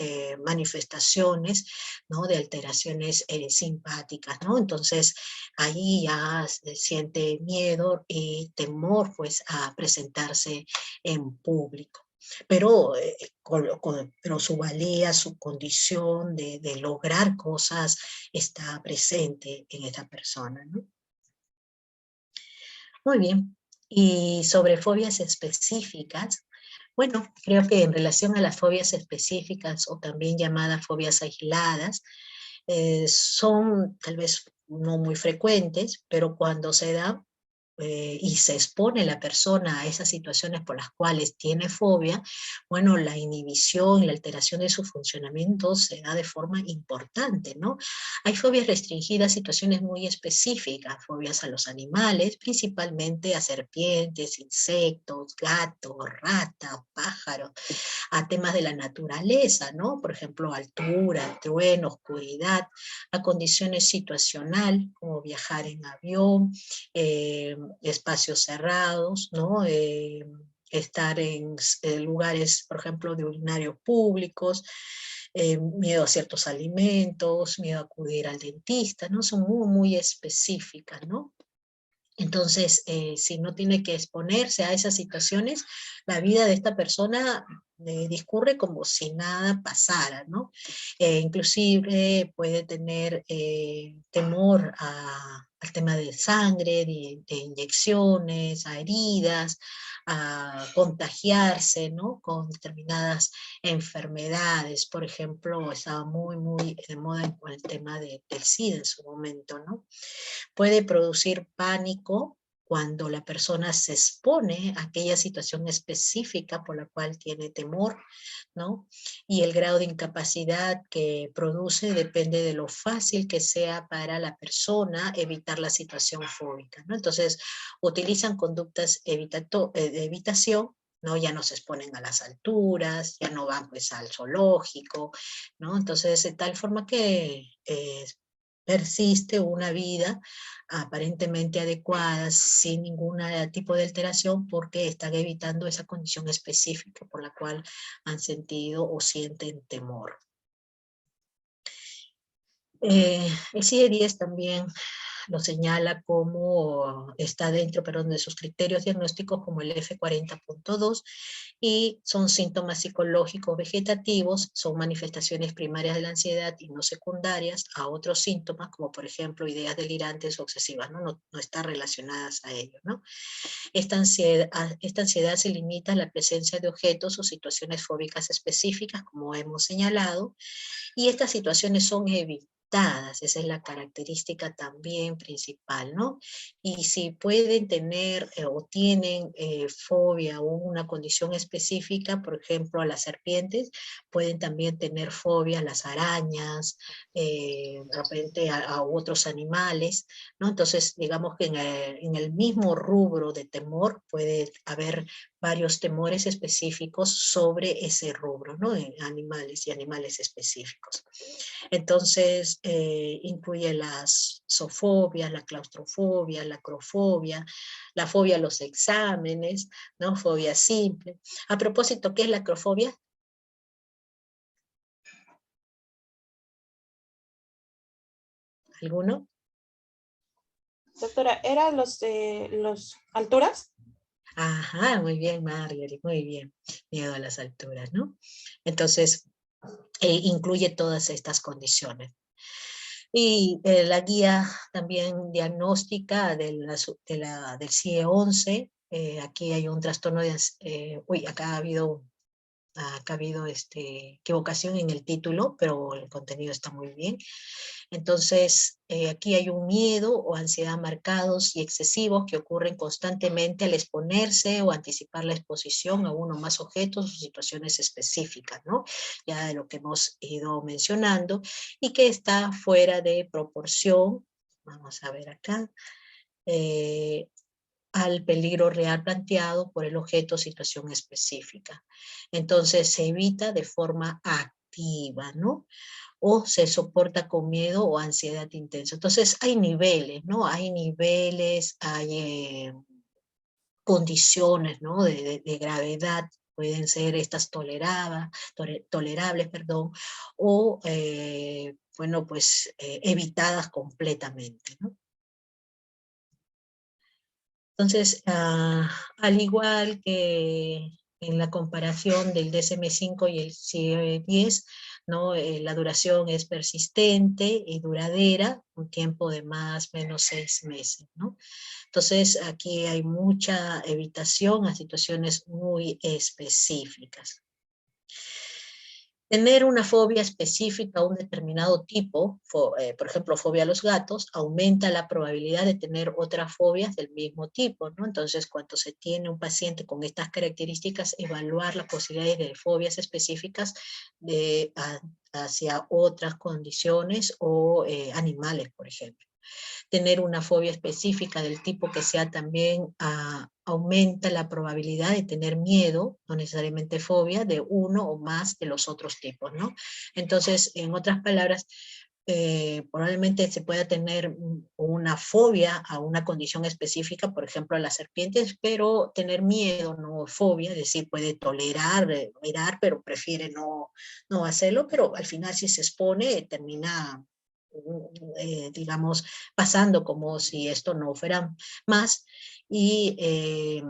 manifestaciones, ¿no? De alteraciones simpáticas, ¿no? Entonces ahí ya se siente miedo y temor pues a presentarse en público. Pero, pero su valía, su condición de lograr cosas está presente en esta persona, ¿no? Muy bien. Y sobre fobias específicas, bueno, creo que en relación a las fobias específicas, o también llamadas fobias aisladas, son tal vez no muy frecuentes, pero cuando se da y se expone la persona a esas situaciones por las cuales tiene fobia, bueno, la inhibición y la alteración de su funcionamiento se da de forma importante, ¿no? Hay fobias restringidas a situaciones muy específicas, fobias a los animales, principalmente a serpientes, insectos, gatos, ratas, pájaros, a temas de la naturaleza, ¿no? Por ejemplo, altura, trueno, oscuridad, a condiciones situacional, como viajar en avión, espacios cerrados, ¿no? Estar en lugares, por ejemplo, de urinarios públicos, miedo a ciertos alimentos, miedo a acudir al dentista, ¿no? Son muy, muy específicas, ¿no? Entonces, si no tiene que exponerse a esas situaciones, la vida de esta persona discurre como si nada pasara, ¿no? Inclusive puede tener temor al tema de sangre, de inyecciones, a heridas, a contagiarse, ¿no? Con determinadas enfermedades. Por ejemplo, estaba muy, muy de moda con el tema del SIDA en su momento, ¿no? Puede producir pánico cuando la persona se expone a aquella situación específica por la cual tiene temor, ¿no? Y el grado de incapacidad que produce depende de lo fácil que sea para la persona evitar la situación fóbica, ¿no? Entonces, utilizan conductas de evitación, ¿no? Ya no se exponen a las alturas, ya no van pues al zoológico, ¿no? Entonces, de tal forma que persiste una vida aparentemente adecuada, sin ningún tipo de alteración, porque están evitando esa condición específica por la cual han sentido o sienten temor. El CIE-10 también lo señala como está dentro, perdón, de sus criterios diagnósticos como el F40.2, y son síntomas psicológicos vegetativos, son manifestaciones primarias de la ansiedad y no secundarias a otros síntomas, como por ejemplo ideas delirantes o obsesivas, no están relacionadas a ello, ¿no? Esta ansiedad se limita a la presencia de objetos o situaciones fóbicas específicas, como hemos señalado, y estas situaciones son evitadas, esa es la característica también principal, ¿no? Y si pueden tener o tienen fobia o una condición específica, por ejemplo a las serpientes, pueden también tener fobia a las arañas, de repente a otros animales, ¿no? Entonces digamos que en el mismo rubro de temor puede haber varios temores específicos sobre ese rubro, ¿no? En animales y animales específicos. Entonces, incluye las zoofobias, la claustrofobia, la acrofobia, la fobia a los exámenes, ¿no? Fobia simple. A propósito, ¿qué es la acrofobia? ¿Alguno? Doctora, ¿eran los alturas? Ajá, muy bien, Marjorie, muy bien. Miedo a las alturas, ¿no? Entonces, incluye todas estas condiciones. Y la guía también diagnóstica del CIE-11, aquí hay un trastorno de, acá ha habido equivocación en el título, pero el contenido está muy bien. Entonces, aquí hay un miedo o ansiedad marcados y excesivos que ocurren constantemente al exponerse o anticipar la exposición a uno o más objetos o situaciones específicas, ¿no? Ya de lo que hemos ido mencionando, y que está fuera de proporción, vamos a ver acá, al peligro real planteado por el objeto o situación específica. Entonces se evita de forma activa, ¿no? O se soporta con miedo o ansiedad intensa. Entonces hay niveles, ¿no? Hay niveles, hay condiciones, ¿no? De gravedad, pueden ser estas tolerables, perdón, o, bueno, pues evitadas completamente, ¿no? Entonces, al igual que en la comparación del DSM-5 y el CIE-10, ¿no? La duración es persistente y duradera, un tiempo de más o menos 6 meses, ¿no? Entonces, aquí hay mucha evitación a situaciones muy específicas. Tener una fobia específica a un determinado tipo, por ejemplo, fobia a los gatos, aumenta la probabilidad de tener otras fobias del mismo tipo, ¿no? Entonces, cuando se tiene un paciente con estas características, evaluar las posibilidades de fobias específicas hacia otras condiciones o animales, por ejemplo. Tener una fobia específica del tipo que sea también aumenta la probabilidad de tener miedo, no necesariamente fobia, de uno o más de los otros tipos, ¿no? Entonces, en otras palabras, probablemente se pueda tener una fobia a una condición específica, por ejemplo a las serpientes, pero tener miedo, no fobia, es decir, puede tolerar, mirar, pero prefiere no hacerlo, pero al final si se expone termina, digamos, pasando como si esto no fuera más, y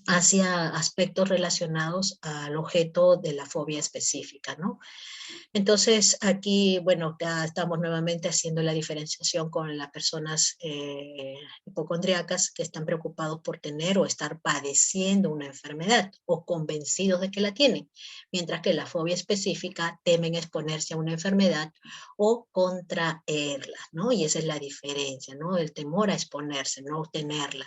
hacia aspectos relacionados al objeto de la fobia específica, ¿no? Entonces aquí, bueno, ya estamos nuevamente haciendo la diferenciación con las personas hipocondríacas que están preocupados por tener o estar padeciendo una enfermedad o convencidos de que la tienen, mientras que la fobia específica temen exponerse a una enfermedad o contraerla, ¿no? Y esa es la diferencia, ¿no? El temor a exponerse, no tenerla.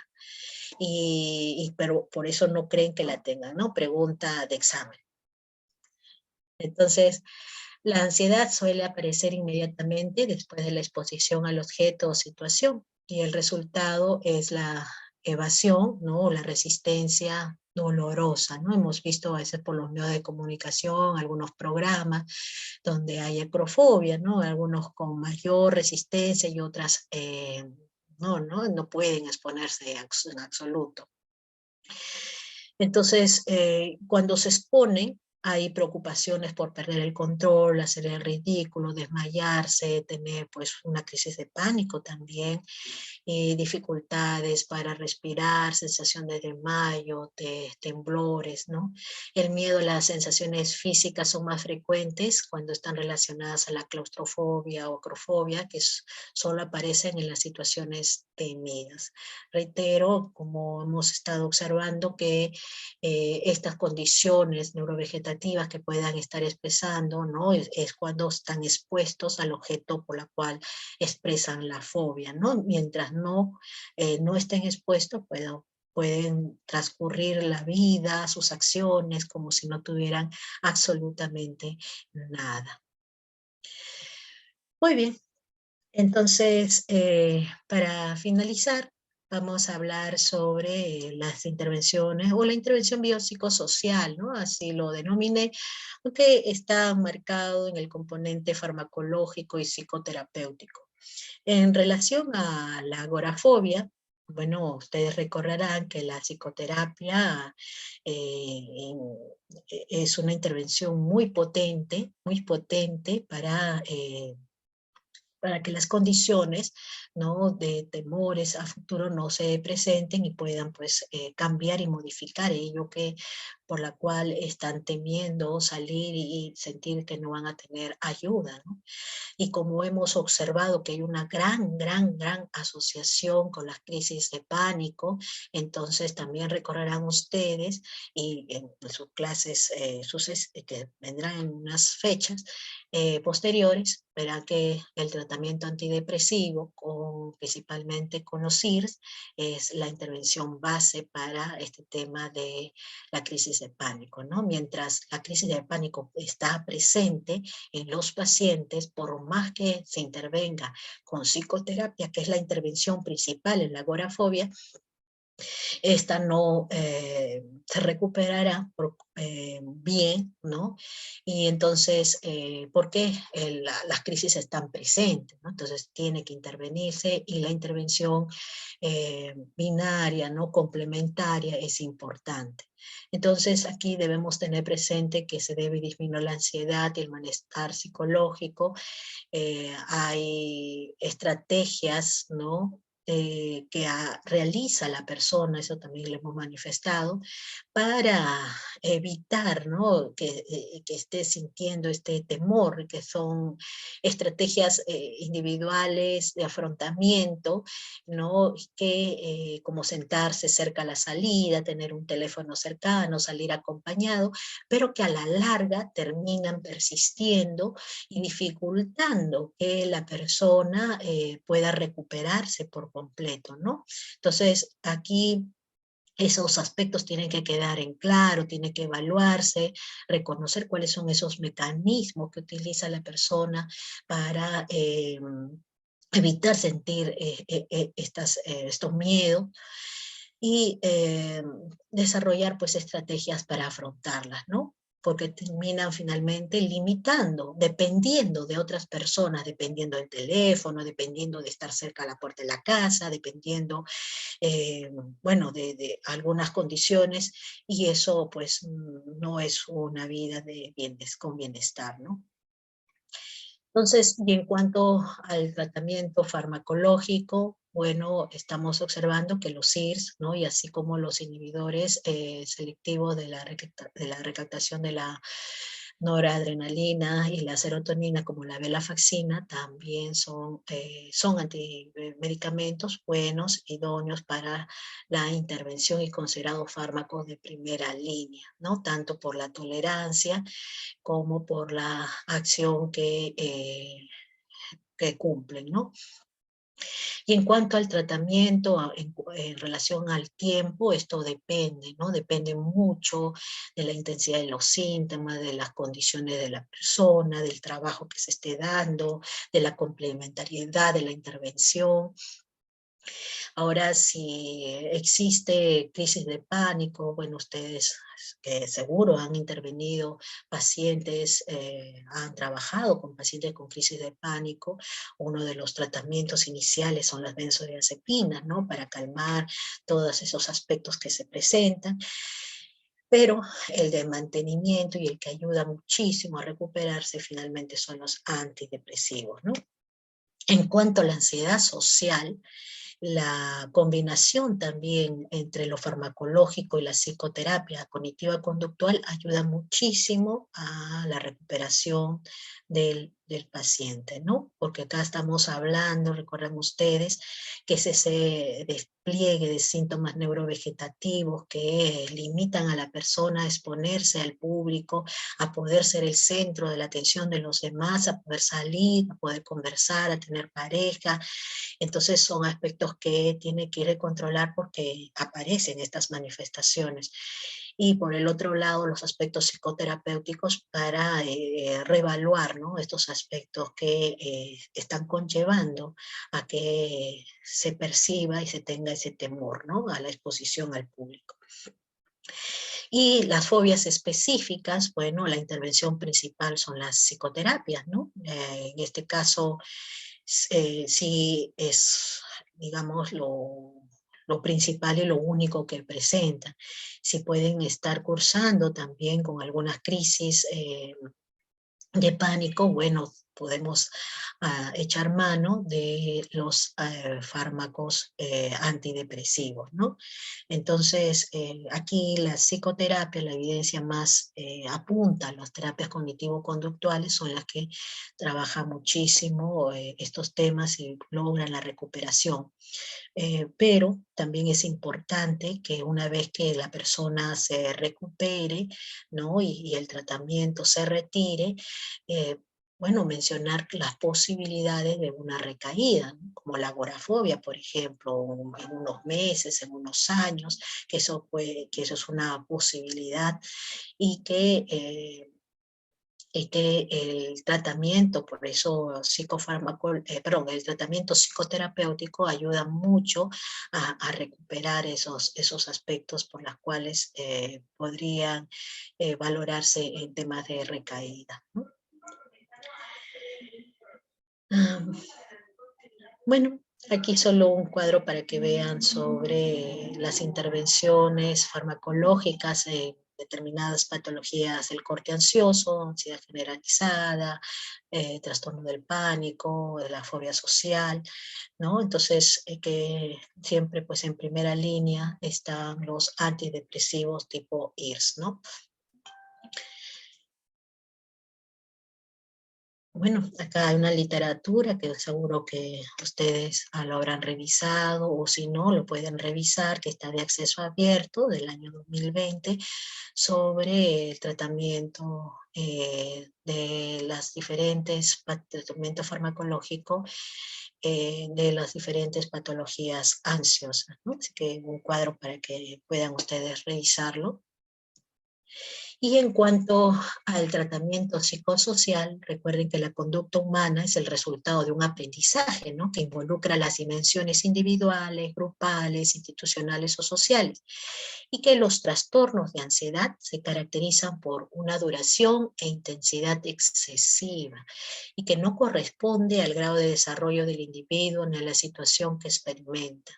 Pero por eso no creen que la tengan, ¿no? Pregunta de examen. Entonces, la ansiedad suele aparecer inmediatamente después de la exposición al objeto o situación, y el resultado es la evasión, ¿no? La resistencia dolorosa, ¿no? Hemos visto a veces por los medios de comunicación, algunos programas donde hay acrofobia, ¿no? Algunos con mayor resistencia y otras no pueden exponerse en absoluto. Entonces, cuando se exponen, hay preocupaciones por perder el control, hacer el ridículo, desmayarse, tener pues una crisis de pánico también, dificultades para respirar, sensación de desmayo, de temblores, ¿no? El miedo, las sensaciones físicas son más frecuentes cuando están relacionadas a la claustrofobia o acrofobia, que solo aparecen en las situaciones temidas. Reitero, como hemos estado observando, que estas condiciones neurovegetativas que puedan estar expresando, ¿no? Es cuando están expuestos al objeto por la cual expresan la fobia, ¿no? Mientras no estén expuestos, pueden transcurrir la vida, sus acciones, como si no tuvieran absolutamente nada. Muy bien, entonces, para finalizar, vamos a hablar sobre las intervenciones o la intervención biopsicosocial, ¿no? Así lo denominé, aunque está marcado en el componente farmacológico y psicoterapéutico. En relación a la agorafobia, bueno, ustedes recordarán que la psicoterapia es una intervención muy potente para que las condiciones, ¿no?, de temores a futuro no se presenten y puedan pues cambiar y modificar ello por la cual están temiendo salir y sentir que no van a tener ayuda, ¿no? Y como hemos observado que hay una gran asociación con las crisis de pánico, entonces también recorrerán ustedes, y en sus clases que vendrán en unas fechas posteriores, verán que el tratamiento antidepresivo, principalmente con los CIRS, es la intervención base para este tema de la crisis de pánico, ¿no? Mientras la crisis de pánico está presente en los pacientes, por más que se intervenga con psicoterapia, que es la intervención principal en la agorafobia, esta no se recuperará bien, ¿no? Y entonces, ¿por qué las crisis están presentes, ¿no? Entonces tiene que intervenirse, y la intervención binaria, ¿no?, complementaria, es importante. Entonces aquí debemos tener presente que se debe disminuir la ansiedad y el malestar psicológico. Hay estrategias, ¿no?, que realiza la persona, eso también lo hemos manifestado, para evitar, ¿no?, que esté sintiendo este temor, que son estrategias individuales de afrontamiento, ¿no?, que como sentarse cerca a la salida, tener un teléfono cercano, salir acompañado, pero que a la larga terminan persistiendo y dificultando que la persona pueda recuperarse por completo, ¿no? Entonces, aquí esos aspectos tienen que quedar en claro, tiene que evaluarse, reconocer cuáles son esos mecanismos que utiliza la persona para evitar sentir estos miedos, y desarrollar pues estrategias para afrontarlas, ¿no? porque terminan finalmente limitando, dependiendo de otras personas, dependiendo del teléfono, dependiendo de estar cerca a la puerta de la casa, dependiendo, bueno, de algunas condiciones, y eso pues no es una vida con bienestar, ¿no? Entonces, y en cuanto al tratamiento farmacológico, bueno, estamos observando que los SIRS, ¿no? Y así como los inhibidores selectivos de la recaptación de la noradrenalina y la serotonina, como la venlafaxina, también son medicamentos buenos, idóneos para la intervención y considerados fármacos de primera línea, ¿no? Tanto por la tolerancia como por la acción que cumplen, ¿no? Y en cuanto al tratamiento, en relación al tiempo, esto depende, ¿no? Depende mucho de la intensidad de los síntomas, de las condiciones de la persona, del trabajo que se esté dando, de la complementariedad de la intervención. Ahora, si existe crisis de pánico, bueno, ustedes que seguro han intervenido pacientes, han trabajado con pacientes con crisis de pánico. Uno de los tratamientos iniciales son las benzodiazepinas, ¿no? Para calmar todos esos aspectos que se presentan. Pero el de mantenimiento y el que ayuda muchísimo a recuperarse finalmente son los antidepresivos, ¿no? En cuanto a la ansiedad social, la combinación también entre lo farmacológico y la psicoterapia cognitiva conductual ayuda muchísimo a la recuperación del paciente, ¿no? Porque acá estamos hablando, recuerden ustedes, que es ese despliegue de síntomas neurovegetativos que limitan a la persona a exponerse al público, a poder ser el centro de la atención de los demás, a poder salir, a poder conversar, a tener pareja. Entonces son aspectos que tiene que ir a controlar porque aparecen estas manifestaciones. Y por el otro lado, los aspectos psicoterapéuticos para reevaluar, ¿no? Estos aspectos que están conllevando a que se perciba y se tenga ese temor, ¿no? A la exposición al público. Y las fobias específicas, bueno, la intervención principal son las psicoterapias, ¿no? En este caso, sí es, digamos, lo principal y lo único que presenta. Si pueden estar cursando también con algunas crisis de pánico, bueno, podemos echar mano de los fármacos antidepresivos, ¿no? Entonces, aquí la psicoterapia, la evidencia más apunta a las terapias cognitivo-conductuales, son las que trabajan muchísimo estos temas y logran la recuperación. Pero también es importante que una vez que la persona se recupere, ¿no? y el tratamiento se retire, bueno, mencionar las posibilidades de una recaída, ¿no? Como la agorafobia, por ejemplo, en unos meses, en unos años, que eso es una posibilidad, y que el tratamiento, por eso el tratamiento psicoterapéutico ayuda mucho a recuperar esos aspectos por los cuales podrían valorarse en temas de recaída, ¿no? Bueno, aquí solo un cuadro para que vean sobre las intervenciones farmacológicas en determinadas patologías del corte ansioso, ansiedad generalizada, trastorno del pánico, de la fobia social, ¿no? Entonces, que siempre pues en primera línea están los antidepresivos tipo IRS, ¿no? Bueno, acá hay una literatura que seguro que ustedes lo habrán revisado, o si no, lo pueden revisar, que está de acceso abierto del año 2020, sobre el tratamiento de las diferentes, tratamiento farmacológico de las diferentes patologías ansiosas, ¿no? Así que un cuadro para que puedan ustedes revisarlo. Y en cuanto al tratamiento psicosocial, recuerden que la conducta humana es el resultado de un aprendizaje, ¿no? Que involucra las dimensiones individuales, grupales, institucionales o sociales, y que los trastornos de ansiedad se caracterizan por una duración e intensidad excesiva y que no corresponde al grado de desarrollo del individuo ni a la situación que experimenta.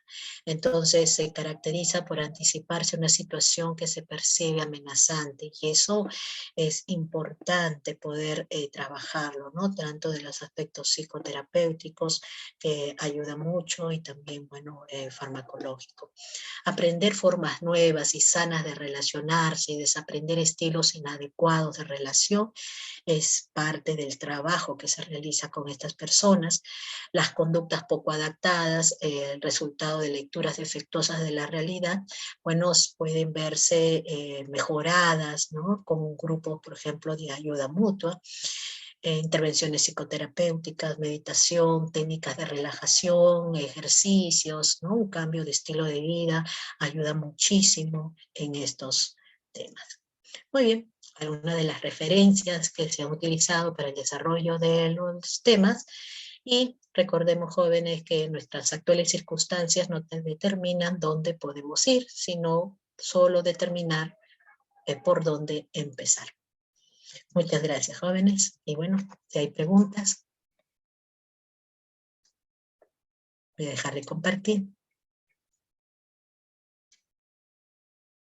Entonces se caracteriza por anticiparse a una situación que se percibe amenazante, y eso es importante poder trabajarlo, ¿no? Tanto de los aspectos psicoterapéuticos, que ayuda mucho, y también, bueno, farmacológico. Aprender formas nuevas y sanas de relacionarse y desaprender estilos inadecuados de relación es parte del trabajo que se realiza con estas personas. Las conductas poco adaptadas, el resultado de lecturas defectuosas de la realidad, bueno, pueden verse mejoradas, ¿no? Con un grupo, por ejemplo, de ayuda mutua. Intervenciones psicoterapéuticas, meditación, técnicas de relajación, ejercicios, ¿no? Un cambio de estilo de vida ayuda muchísimo en estos temas. Muy bien, algunas de las referencias que se han utilizado para el desarrollo de los temas, y recordemos, jóvenes, que nuestras actuales circunstancias no determinan dónde podemos ir, sino solo determinar por dónde empezar. Muchas gracias, jóvenes. Y bueno, si hay preguntas, voy a dejar de compartir.